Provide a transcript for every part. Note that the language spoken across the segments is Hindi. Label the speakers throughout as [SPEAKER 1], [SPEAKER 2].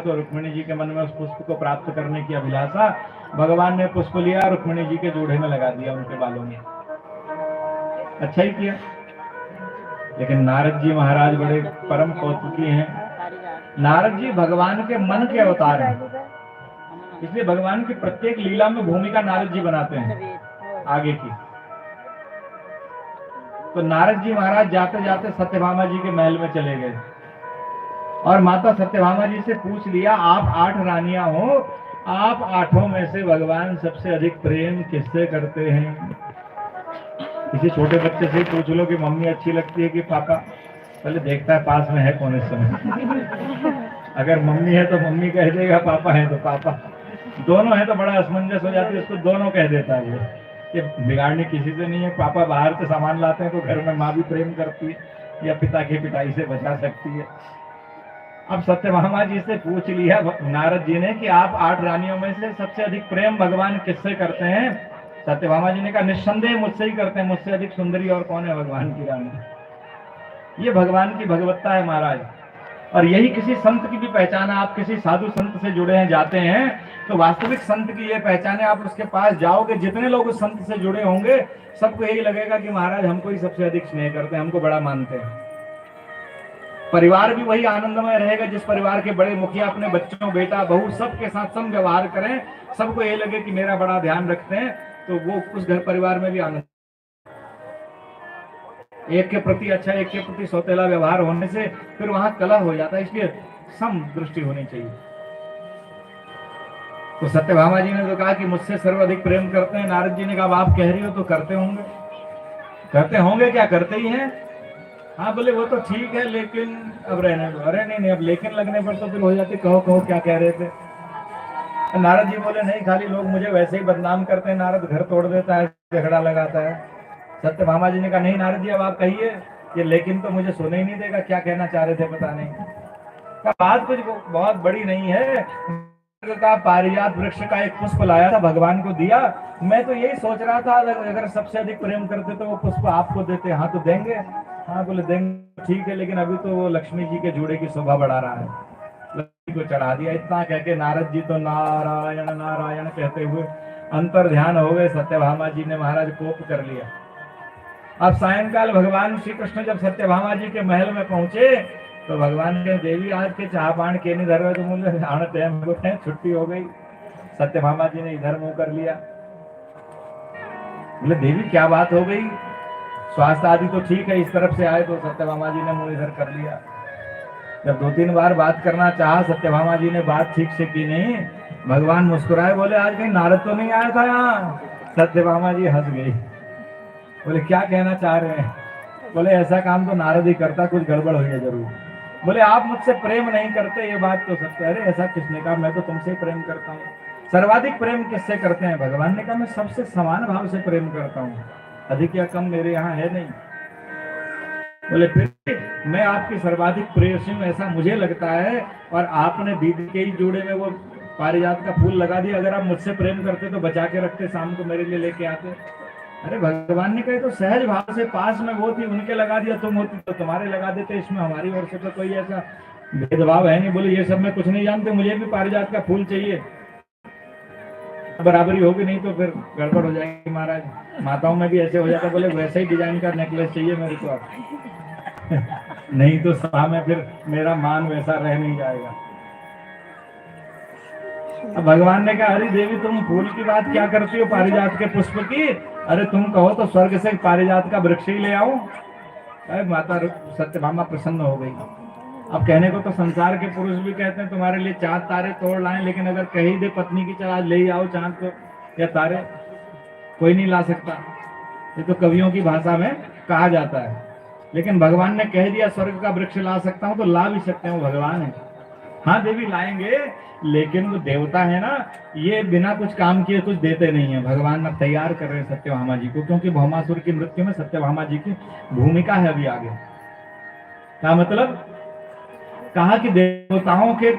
[SPEAKER 1] तो रुक्मिणी जी के मन में उस पुष्प को प्राप्त करने की अभिलाषा, भगवान ने पुष्प लिया, रुक्मिणी जी के जूड़े में लगा दिया, उनके बालों में। अच्छा ही किया। लेकिन नारद जी महाराज बड़े परम कौतुकी हैं। नारद जी भगवान के मन के अवतार हैं, इसलिए भगवान की प्रत्येक लीला में भूमिका नारद जी बनाते हैं आगे की। तो नारद जी महाराज जाते जाते सत्यभामा जी के महल में चले गए और माता सत्यभामा जी से पूछ लिया, आप 8 रानियां हो, आप 8 में से भगवान सबसे अधिक प्रेम किससे करते हैं? किसी छोटे बच्चे से पूछ लो कि मम्मी अच्छी लगती है कि पापा, पहले देखता है पास में है कौन इस समय। अगर मम्मी है तो मम्मी कह देगा, पापा है तो पापा। दोनों है तो बड़ा असमंजस हो जाती है, उसको दोनों कह देता है। ये बिगाड़ने किसी से नहीं है। पापा बाहर से सामान लाते हैं तो घर में माँ भी प्रेम करती है या पिता की पिटाई से बचा सकती है। अब सत्यभामा जी से पूछ लिया नारद जी ने कि आप 8 रानियों में से सबसे अधिक प्रेम भगवान किससे करते हैं? सत्यभामा जी ने कहा, निस्संदेह मुझसे ही करते हैं, मुझसे अधिक सुंदरी और कौन है भगवान की रानी। ये भगवान की भगवत्ता है महाराज। और यही किसी संत की भी पहचान है। आप किसी साधु संत से जुड़े हैं, जाते हैं, तो वास्तविक संत की ये पहचान है। आप उसके पास जाओगे, जितने लोग उस संत से जुड़े होंगे सबको यही लगेगा कि महाराज हमको ही सबसे अधिक स्नेह करते हैं, हमको बड़ा मानते हैं। परिवार भी वही आनंदमय रहेगा जिस परिवार के बड़े मुखिया अपने बच्चों, बेटा, बहू सबके साथ सम व्यवहार करें, सबको ये लगे कि मेरा बड़ा ध्यान रखते हैं, तो वो उस घर परिवार में भी आनंद। एक के प्रति अच्छा, एक के प्रति सौतेला व्यवहार होने से फिर वहां कलह हो जाता है, इसलिए सम दृष्टि होनी चाहिए। तो सत्यभामा जी ने तो कहा कि मुझसे सर्वाधिक प्रेम करते हैं। नारद जी ने कहा, आप कह रही हो तो करते होंगे। करते होंगे क्या? करते ही हैं। हाँ, बोले वो तो ठीक है, लेकिन अब रहने दो। अरे नहीं, अब लेकिन लगने पर तो फिर हो जाती। कहो कहो क्या कह रहे थे? नारद जी बोले, नहीं, खाली लोग मुझे वैसे ही बदनाम करते हैं। नारद घर तोड़ देता है, झगड़ा लगाता है। सत्यभामा जी ने कहा, नहीं नारद जी, अब आप कहिए। ये लेकिन तो मुझे सुने ही नहीं देगा, क्या कहना चाह रहे थे पता नहीं। बात कुछ बहुत बड़ी नहीं है। का पारिजात वृक्ष का एक पुष्प लाया था, भगवान को दिया। मैं तो यही सोच रहा था, अगर सबसे अधिक प्रेम करते तो वो पुष्प आपको देते। हाँ तो देंगे। हाँ बोले देंगे, ठीक है, लेकिन अभी तो वो लक्ष्मी जी के जूड़े की शोभा बढ़ा रहा है, लक्ष्मी को चढ़ा दिया। इतना कह के नारद जी तो नारायण नारायण कहते हुए अंतर ध्यान हो गए। सत्यभामा जी ने महाराज कोप कर लिया। अब सायंकाल भगवान श्री कृष्ण जब सत्यभामा जी के महल में पहुंचे तो भगवान के, देवी आज के चाह पान के नहीं धर तो मुझे टाइम छुट्टी हो गई। सत्यभामा जी ने इधर मुंह कर लिया। बोले, देवी क्या बात हो गई? स्वास्थ्य आदि तो ठीक है, इस तरफ से आए। तो सत्यभामा जी ने मुंह इधर कर लिया। जब 2-3 बार बात करना चाहा, सत्यभामा जी ने बात ठीक से की नहीं। भगवान मुस्कुराए, बोले, आज कहीं नारद तो नहीं आया था यहाँ? सत्यभामा जी हंस गई। बोले, क्या कहना चाह रहे हैं? बोले, ऐसा काम तो नारद ही करता, कुछ गड़बड़ हुई है जरूर। बोले, आप मुझसे प्रेम नहीं करते, ये बात तो सत्य है। अरे ऐसा किसने कहा? मैं तो तुमसे प्रेम करता हूँ। सर्वाधिक प्रेम किससे करते हैं? भगवान ने कहा, मैं सबसे समान भाव से प्रेम करता हूँ, अधिक या कम मेरे यहाँ है नहीं। बोले, फिर मैं आपकी सर्वाधिक प्रेयसी हूं, ऐसा मुझे लगता है। और आपने दीदी के ही जोड़े में वो पारिजात का फूल लगा दिया। अगर आप मुझसे प्रेम करते तो बचा के रखते, शाम को मेरे लिए लेके आते। अरे भगवान ने कहे तो सहज भाव से, पास में वो थी उनके लगा दिया, तुम होती तो तुम्हारे लगा देते। इसमें हमारी ओर से तो कोई ऐसा भेदभाव है नहीं। बोले, ये सब मैं कुछ नहीं जानते, मुझे भी पारिजात का फूल चाहिए। बराबरी होगी नहीं तो फिर गड़बड़ हो जाएगी महाराज। माताओं में भी ऐसे हो जाता। बोले, वैसे ही डिजाइन का नेकलेस चाहिए मेरे को नहीं तो सभा में फिर मेरा मान वैसा रह नहीं जाएगा। अब भगवान ने कहा, अरे देवी, तुम फूल की बात क्या करती हो, पारिजात के पुष्प की? अरे तुम कहो तो स्वर्ग से पारिजात का वृक्ष ही ले आऊं। अरे माता सत्यभामा प्रसन्न हो गई। अब कहने को तो संसार के पुरुष भी कहते हैं तुम्हारे लिए चांद तारे तोड़ लाएं, लेकिन अगर कही दे पत्नी की चला ले आओ चांद को या तारे, कोई नहीं ला सकता। ये तो कवियों की भाषा में कहा जाता है। लेकिन भगवान ने कह दिया स्वर्ग का वृक्ष ला सकता हूं, तो ला भी सकते हैं, वो भगवान है। हाँ देवी लाएंगे, लेकिन वो देवता है ना, ये बिना कुछ काम किए कुछ देते नहीं है। भगवान अब तैयार कर रहे हैं सत्यभामा जी को, क्योंकि भौमासुर की मृत्यु में सत्यभामा जी की भूमिका है अभी आगे। क्या मतलब? कहा कि देवताओं के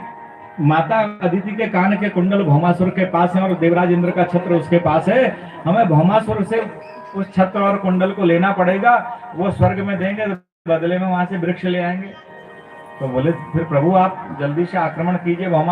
[SPEAKER 1] माता अदिति के कान के कुंडल भौमासुर के पास है और देवराज इंद्र का छत्र उसके पास है। हमें भौमासुर से उस छत्र और कुंडल को लेना पड़ेगा। वो स्वर्ग में देंगे, बदले में वहां से वृक्ष ले आएंगे। तो बोले फिर प्रभु आप जल्दी से आक्रमण कीजिए, वो हमारे